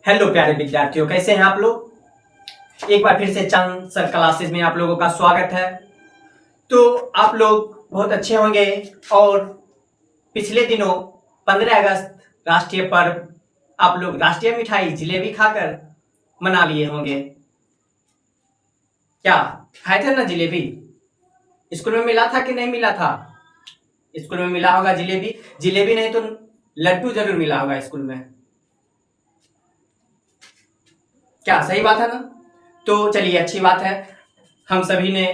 Hello प्यारे विद्यार्थियों, कैसे हैं आप लोग। एक बार फिर से चांद सर क्लासेस में आप लोगों का स्वागत है। तो आप लोग बहुत अच्छे होंगे और पिछले दिनों 15 अगस्त राष्ट्रीय पर्व आप लोग राष्ट्रीय मिठाई जिलेबी खाकर मना लिए होंगे। क्या खाए थे ना जिलेबी? स्कूल में मिला था कि नहीं मिला था? स्कूल में मिला होगा जिलेबी। जिलेबी नहीं तो लड्डू जरूर मिला होगा स्कूल में। क्या सही बात है ना? तो चलिए, अच्छी बात है। हम सभी ने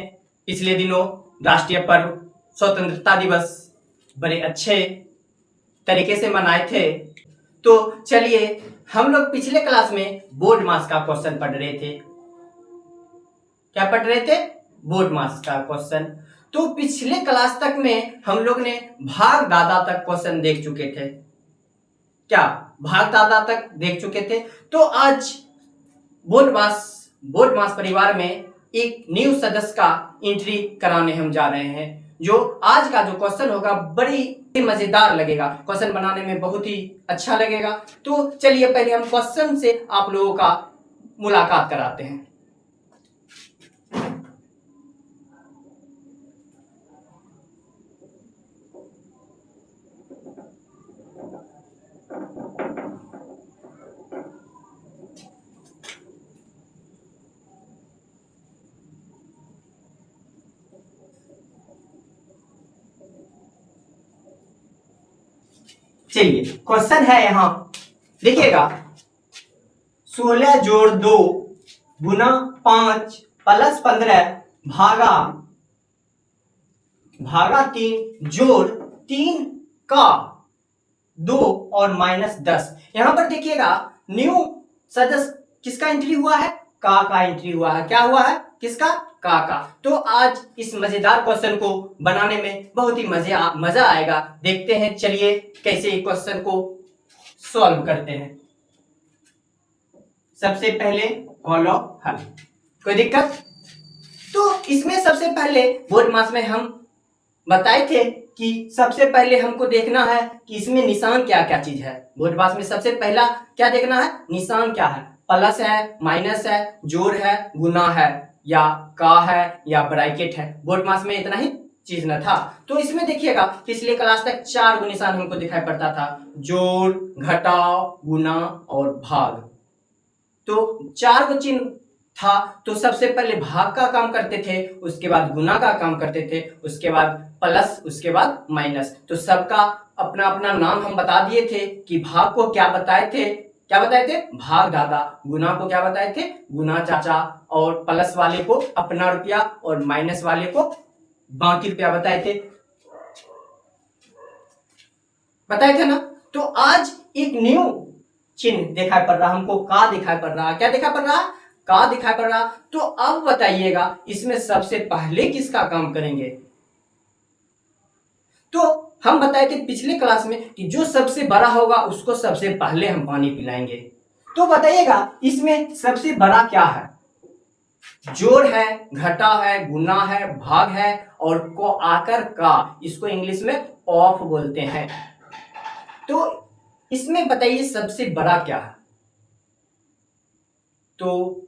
पिछले दिनों राष्ट्रीय पर्व स्वतंत्रता दिवस बड़े अच्छे तरीके से मनाए थे। तो चलिए, हम लोग पिछले क्लास में बोर्ड मास का क्वेश्चन पढ़ रहे थे। क्या पढ़ रहे थे? बोर्ड मास का क्वेश्चन। तो पिछले क्लास तक में हम लोग ने भाग दादा तक क्वेश्चन देख चुके थे। क्या भाग दादा तक देख चुके थे? तो आज बोर्ड मास परिवार में एक न्यू सदस्य का एंट्री कराने हम जा रहे हैं। जो आज का जो क्वेश्चन होगा बड़ी मजेदार लगेगा, क्वेश्चन बनाने में बहुत ही अच्छा लगेगा। तो चलिए, पहले हम क्वेश्चन से आप लोगों का मुलाकात कराते हैं। चलिए, क्वेश्चन है यहां, देखिएगा। 16 जोड़ 2 गुना 5 प्लस 15 भागा 3 जोड़ 3 का 2 और माइनस 10। यहां पर देखिएगा, न्यू सदस्य किसका एंट्री हुआ है? का एंट्री हुआ है। क्या हुआ है? किसका? का। तो आज इस मजेदार क्वेश्चन को बनाने में बहुत ही मजा आएगा। देखते हैं, चलिए कैसे इस क्वेश्चन को सॉल्व करते हैं। सबसे पहले कॉलो हल। कोई दिक्कत? तो इसमें सबसे पहले बोर्ड मास में हम बताए थे कि सबसे पहले हमको देखना है कि इसमें निशान क्या क्या चीज है। बोर्ड मास में सबसे पहला क्या देखना है? निशान क्या है? प्लस है, माइनस है, जोड़ है, गुना है, या का है, या ब्रैकेट है। बोर्ड मास में इतना ही चीज न था। तो इसमें देखिएगा, पिछले क्लास तक 4 निशान हमको दिखाई पड़ता था: जोड़, घटाव, गुना और भाग। तो 4 चिन्ह था। तो सबसे पहले भाग का काम करते थे, उसके बाद गुना का काम करते थे, उसके बाद प्लस, उसके बाद माइनस। तो सबका अपना अपना नाम हम बता दिए थे कि भाग को क्या बताए थे? क्या बताए थे? भाग दादा। गुना को क्या बताए थे? गुना चाचा। और प्लस वाले को अपना रुपया और माइनस वाले को बाकी रुपया बताए थे ना। तो आज एक न्यू चिन्ह दिखाई पड़ रहा हमको, का दिखाई पड़ रहा। क्या दिखाई पड़ रहा? का दिखाई पड़ रहा। तो अब बताइएगा, इसमें सबसे पहले किसका काम करेंगे? तो हम बताए थे पिछले क्लास में कि जो सबसे बड़ा होगा उसको सबसे पहले हम पानी पिलाएंगे। तो बताइएगा, इसमें सबसे बड़ा क्या है? जोड़ है, घटा है, गुना है, भाग है और को आकर का। इसको इंग्लिश में ऑफ बोलते हैं। तो इसमें बताइए सबसे बड़ा क्या है? तो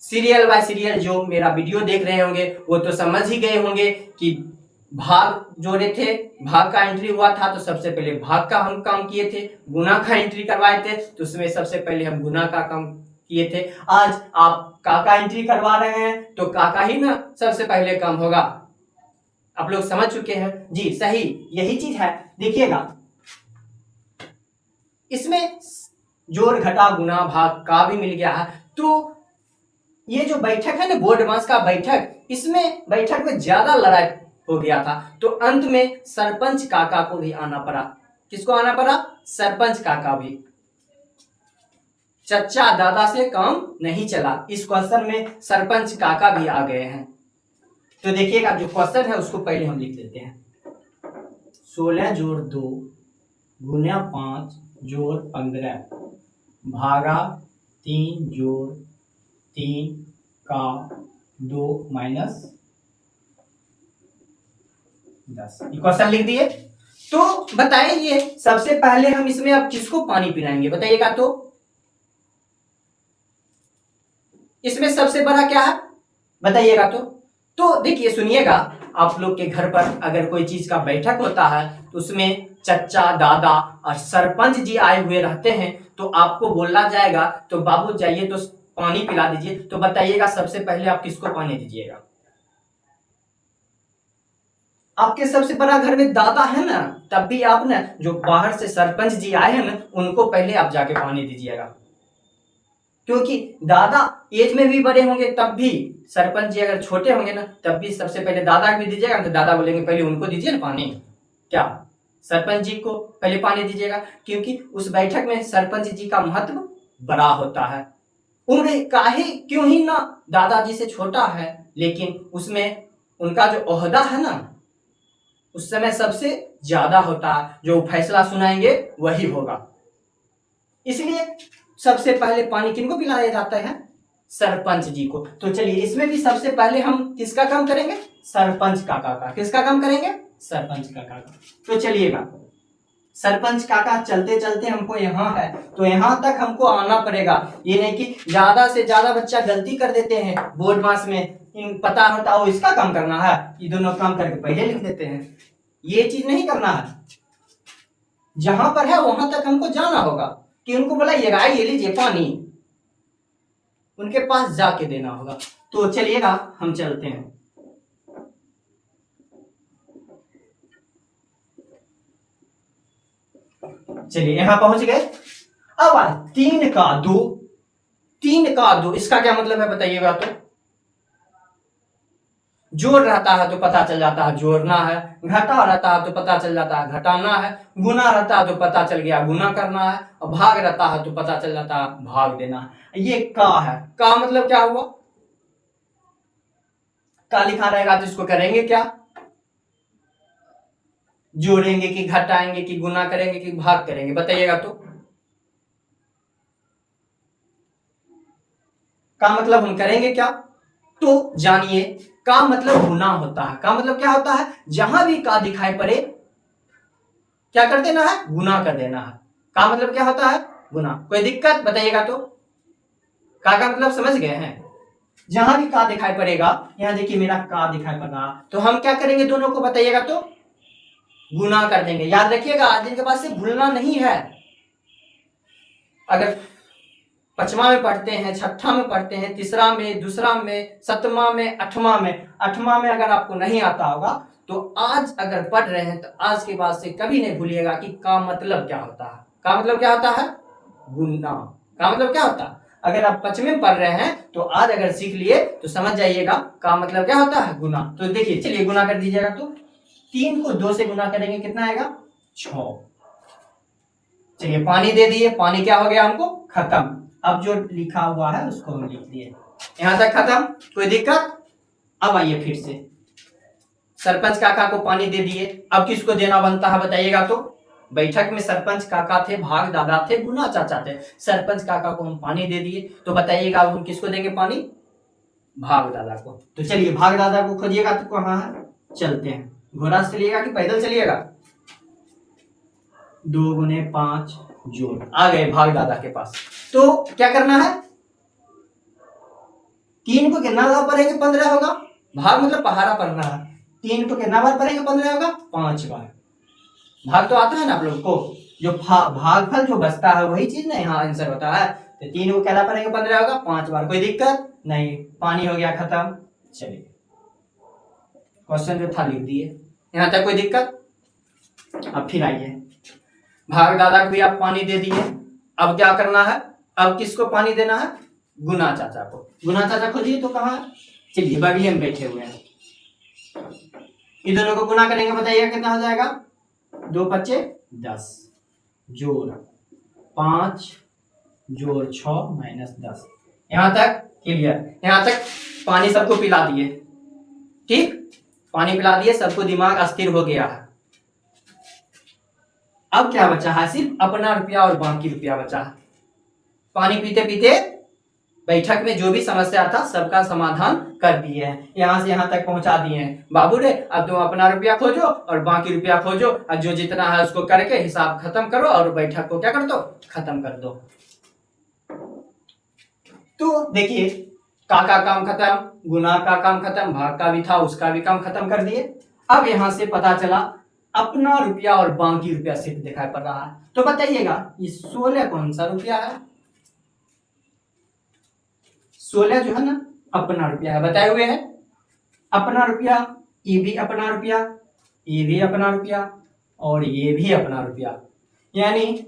सीरियल बाय सीरियल जो मेरा वीडियो देख रहे होंगे वो तो समझ ही गए होंगे कि भाग जोड़े थे, भाग का एंट्री हुआ था तो सबसे पहले भाग का हम काम किए थे। गुना का एंट्री करवाए थे तो उसमें सबसे पहले हम गुना का काम किए थे। आज आप का एंट्री करवा रहे हैं तो का ही ना सबसे पहले काम होगा। आप लोग समझ चुके हैं जी, सही यही चीज है। देखिएगा, इसमें जोड़, घटा, गुना, भाग का भी मिल गया है। तो ये जो बैठक है ना, बोर्ड मास का बैठक, इसमें बैठक में ज्यादा लड़ाई हो गया था। तो अंत में सरपंच काका को भी आना पड़ा। किसको आना पड़ा? सरपंच काका भी। चच्चा दादा से काम नहीं चला। इस क्वेश्चन में सरपंच काका भी आ गए हैं। तो देखिएगा, जो क्वेश्चन है उसको पहले हम लिख देते हैं। 16 जोड़ 2 गुना 5 जोड़ 15 भागा 3 जोड़ 3 का 2 माइनस 10। क्वेश्चन लिख दिए। तो बताइए, सबसे पहले हम इसमें अब किसको पानी पिलाएंगे? बताइएगा। तो इसमें सबसे बड़ा क्या है बताइएगा तो देखिए सुनिएगा, आप लोग के घर पर अगर कोई चीज का बैठक होता है तो उसमें चचा दादा और सरपंच जी आए हुए रहते हैं, तो आपको बोला जाएगा तो बाबू जाइए तो पानी पिला दीजिए, तो बताइएगा सबसे पहले आप किसको पानी दीजिएगा? आपके सबसे बड़ा घर में दादा है ना, तब भी आप ना जो बाहर से सरपंच जी आए हैं ना उनको पहले आप जाके पानी दीजिएगा, क्योंकि दादा एज में भी बड़े होंगे तब भी, सरपंच जी अगर छोटे होंगे ना तब भी सबसे पहले दादा को भी दीजिएगा, तो दादा बोलेंगे पहले उनको दीजिए ना पानी, क्या सरपंच जी को पहले पानी दीजिएगा, क्योंकि उस बैठक में सरपंच जी का महत्व बड़ा होता है। उम्र काहे क्यों ही ना दादाजी से छोटा है, लेकिन उसमें उनका जो ओहदा है ना उस समय सबसे ज्यादा होता है, जो फैसला सुनाएंगे वही होगा। इसलिए सबसे पहले पानी किनको पिलाया जाता है? सरपंच जी को। तो चलिए इसमें भी सबसे पहले हम किसका काम करेंगे? सरपंच काका का। किसका काम करेंगे? सरपंच काका का। तो चलिएगा, सरपंच काका चलते चलते हमको यहाँ है तो यहाँ तक हमको आना पड़ेगा। ये नहीं कि ज्यादा से ज्यादा बच्चा गलती कर देते हैं बोर्ड मास में, पता होता हो इसका काम करना है, ये दोनों काम करके पहले लिख देते हैं। ये चीज नहीं करना है, जहां पर है वहां तक हमको जाना होगा कि उनको बोला ये लीजिए पानी, उनके पास जाके देना होगा। तो चलिएगा हम चलते हैं। चलिए यहां पहुंच गए। अब 3 का 2, 3 का 2 इसका क्या मतलब है बताइएगा? तो जोड़ रहता है तो पता चल जाता है जोड़ना है, घटा रहता है तो पता चल जाता है घटाना है, गुना रहता है तो पता चल गया गुना करना है, और भाग रहता है तो पता चल जाता है भाग देना है। ये का है, का मतलब क्या हुआ? का लिखा रहेगा तो इसको करेंगे क्या? जोड़ेंगे कि घटाएंगे कि गुना करेंगे कि भाग करेंगे बताइएगा? तो का मतलब हम करेंगे क्या? तो जानिए, का मतलब गुना होता है। का मतलब क्या होता है? जहां भी का दिखाई पड़े क्या कर देना है? गुना कर देना है। का मतलब क्या होता है? गुना। कोई दिक्कत बताइएगा? तो का मतलब समझ गए हैं? जहां भी का दिखाई पड़ेगा, यहां देखिए मेरा का दिखाई पड़ रहा, तो हम क्या करेंगे दोनों को बताइएगा? तो गुना कर देंगे। याद रखिएगा आज के बाद से भूलना नहीं है। अगर 5वां में पढ़ते हैं, 6ठा में पढ़ते हैं, तीसरा में, दूसरा में, 7वां में, 8वां में अगर आपको नहीं आता होगा तो आज अगर पढ़ रहे हैं तो आज के बाद से कभी नहीं भूलिएगा कि का मतलब क्या होता है। का मतलब क्या होता है? गुना। का मतलब क्या होता है? अगर आप 5वें में पढ़ रहे हैं तो आज अगर सीख लिए तो समझ जाइएगा का मतलब क्या होता है? गुना। तो देखिए चलिए गुना कर दीजिएगा। तो 3 को 2 से गुना करेंगे कितना आएगा? 6। चलिए पानी दे दिए, पानी क्या हो गया हमको? खत्म। अब जो लिखा हुआ है उसको हम लिख दिए, यहां तक खत्म। कोई दिक्कत? अब आइए फिर से, सरपंच काका को पानी दे दिए, अब किसको देना बनता है बताइएगा? तो बैठक में सरपंच काका थे, भाग दादा थे, गुना चाचा थे। सरपंच काका को हम पानी दे दिए, तो बताइएगा अब हम किसको देंगे पानी? भाग दादा को। तो चलिए भाग दादा को खोजिएगा तो कहाँ है? चलते हैं। घोड़ा से चलिएगा कि पैदल चलिएगा? 2 गुने 5 जोड़, आ गए भाग दादा के पास। तो क्या करना है? 3 को कितना बार पढ़ेंगे? 15 होगा। भाग मतलब पहाड़ा पढ़ना है। 3 को कितना बार पढ़ेंगे? 15 होगा। 5 बार। भाग तो आता है ना आप लोग को, जो भागफल जो बचता है वही चीज ना यहाँ आंसर होता है। तो 3 को क्या पढ़ेंगे? 15 होगा। 5 बार। कोई दिक्कत नहीं, पानी हो गया खत्म। चलिए क्वेश्चन जो था लिख दिए, यहाँ तक कोई दिक्कत? अब फिर आइए, भाग दादा को भी आप पानी दे दिए, अब क्या करना है? अब किसको पानी देना है? गुना चाचा को। गुना चाचा खोजिए तो कहाँ है? चलिए बगले में बैठे हुए हैं, इन दोनों को गुना करेंगे बताइएगा कितना हो जाएगा? 2 पच्चे 10 जोड़ 5 जोड़ 6 माइनस 10। यहां तक क्लियर? यहां तक पानी सबको पिला दिए, ठीक, पानी पिला दिए, सबको दिमाग अस्थिर हो गया है। अब क्या बचा है? सिर्फ अपना रुपया और बाकी रुपया बचा है। पानी पीते पीते बैठक में जो भी समस्या था सबका समाधान कर दिए हैं, यहां से यहां तक पहुंचा दिए हैं। बाबू रे अब तुम अपना रुपया खोजो और बाकी रुपया खोजो, और जो जितना है उसको करके हिसाब खत्म करो और बैठक को क्या कर दो? खत्म कर दो। तो देखिए का काम खत्म, गुना का काम खत्म, भाग का भी था उसका भी काम खत्म कर दिए। अब यहां से पता चला अपना रुपया और बाकी रुपया सिर्फ दिखाई पड़ रहा है। तो बताइएगा ये 16 कौन सा रुपया है? 16 जो है ना अपना रुपया है, बताए हुए है अपना रुपया, ये भी अपना रुपया, ये भी अपना रुपया और ये भी अपना रुपया, यानी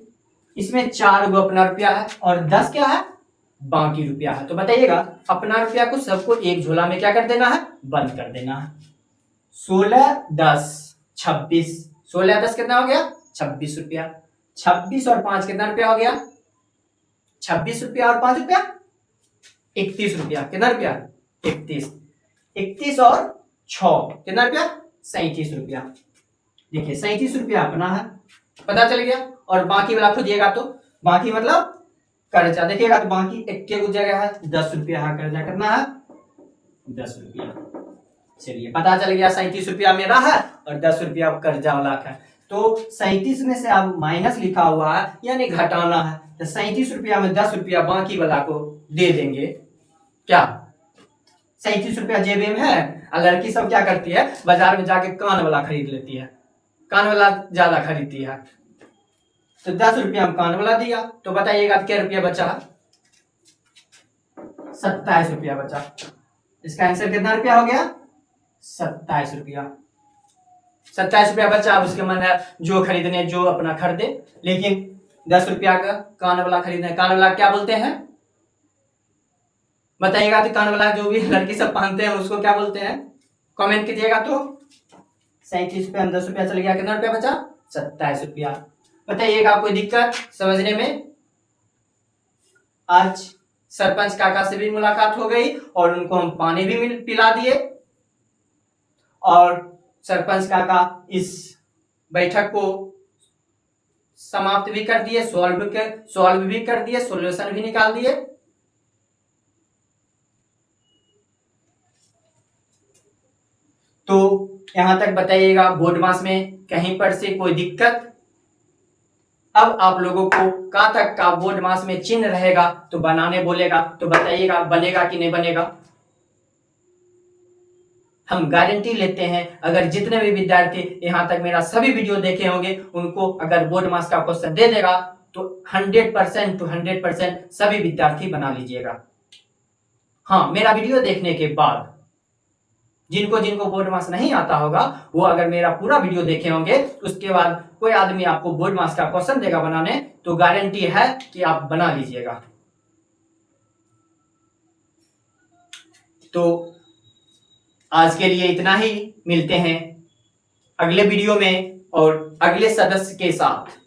इसमें 4 गो अपना रुपया है और 10 क्या है? बाकी रुपया है। तो बताइएगा अपना रुपया को सबको एक झोला में क्या कर देना है? बंद कर देना है। 16 10 26, 16 10 कितना हो गया? 26 रुपया। 26 और 5 कितना रुपया हो गया? 26 रुपया और 5 रुपया 31 रुपया। कितना रुपया? 31। 31 और 6 कितना रुपया? 37 रुपया। देखिए 37 रुपया अपना है, पता चल गया। और बाकी वाला खोजिएगा तो बाकी मतलब कर्जा, देखिएगा तो बाकी एक जगह है 10 रुपया है कर्जा, कितना है? 10 रुपया। चलिए पता चल गया 37 रुपया मेरा है और 10 रुपया कर्जा वाला का। तो 37 में से अब माइनस लिखा हुआ है यानी घटाना है, तो 37 रुपया में 10 रुपया बाकी वाला को दे देंगे। क्या 37 रुपया जेब में है? और लड़की सब क्या करती है? बाजार में जाके कान वाला खरीद लेती है, कान वाला ज्यादा खरीदती है। तो 10 रुपया हम कान वाला दिया, तो बताइएगा क्या रुपया बचा? 27 रुपया बचा। इसका आंसर कितना रुपया हो गया? 27 रुपया। 27 रुपया बचा। अब उसके मन है जो खरीदने जो अपना खरीदे, लेकिन 10 रुपया का कान वाला खरीदने, कान वाला क्या बोलते हैं बताइएगा? तो कान वाला जो भी लड़की सब पहनते हैं उसको क्या बोलते हैं? कमेंट कीजिएगा। तो 37 रुपया 10 रुपया चल गया, कितना रुपया बचा? 27 रुपया। बताइएगा कोई दिक्कत समझने में? आज सरपंच काका से भी मुलाकात हो गई और उनको हम पानी भी पिला दिए और सरपंच काका इस बैठक को समाप्त भी कर दिए, सॉल्व भी कर दिए, सॉल्यूशन भी निकाल दिए। तो यहां तक बताइएगा बोर्ड मास में कहीं पर से कोई दिक्कत? अब आप लोगों को कहां तक का बोर्ड मास में चिन्ह रहेगा तो बनाने बोलेगा, तो बताइएगा बनेगा कि नहीं बनेगा? हम गारंटी लेते हैं अगर जितने भी विद्यार्थी यहां तक मेरा सभी वीडियो देखे होंगे उनको अगर बोर्ड मास का क्वेश्चन दे देगा तो 100% to 100% सभी विद्यार्थी बना लीजिएगा। हाँ, मेरा वीडियो देखने के बाद जिनको जिनको बोर्ड मास नहीं आता होगा वो अगर मेरा पूरा वीडियो देखे होंगे उसके बाद कोई आदमी आपको बोर्ड मास का क्वेश्चन देगा बनाने, तो गारंटी है कि आप बना लीजिएगा। तो आज के लिए इतना ही, मिलते हैं अगले वीडियो में और अगले सदस्य के साथ।